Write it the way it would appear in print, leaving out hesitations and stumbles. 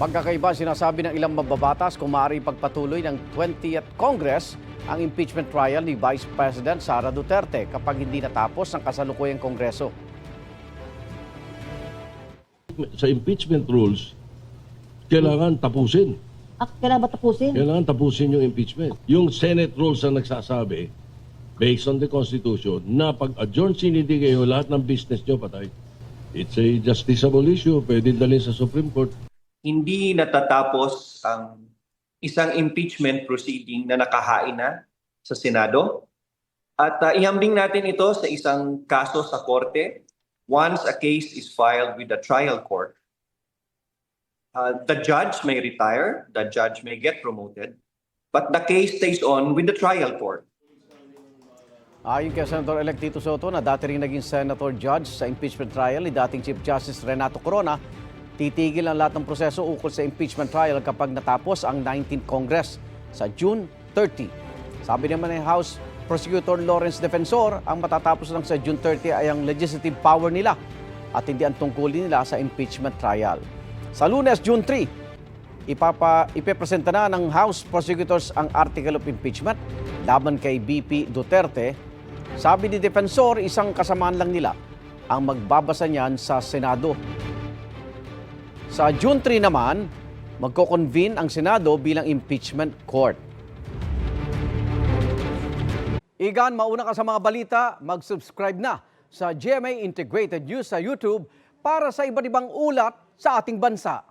Magkakaiba sinasabi ng ilang mababatas kung maaari pagpatuloy ng 20th Congress ang impeachment trial ni Vice President Sara Duterte kapag hindi natapos ang kasalukuyang Kongreso. Sa impeachment rules, kailangan tapusin. Kailangan ba tapusin? Kailangan tapusin yung impeachment. Yung Senate rules ang nagsasabi, based on the Constitution, na pag-adjourn sinindi kayo, lahat ng business nyo patay. It's a justiciable issue, pwede dalhin sa Supreme Court. Hindi natatapos ang isang impeachment proceeding na nakahain na sa Senado. At ihambing natin ito sa isang kaso sa korte. Once a case is filed with the trial court, the judge may retire, the judge may get promoted, but the case stays on with the trial court. Ayon kay Senator-elect Tito Soto na dati rin naging Senator Judge sa impeachment trial ni dating Chief Justice Renato Corona, titigil ang lahat ng proseso ukol sa impeachment trial kapag natapos ang 19th Congress sa June 30. Sabi naman ng House Prosecutor Lawrence Defensor, ang matatapos lang sa June 30 ay ang legislative power nila at hindi ang tungkulin nila sa impeachment trial. Sa Lunes, June 3, ipepresenta na ng House Prosecutors ang Article of Impeachment laban kay BP Duterte. Sabi ni Defensor, isang kasamaan lang nila ang magbabasa niyan sa Senado. Sa June 3 naman, magko-convene ang Senado bilang impeachment court. Igan, mauna ka sa mga balita, mag-subscribe na sa GMA Integrated News sa YouTube para sa iba't ibang ulat sa ating bansa.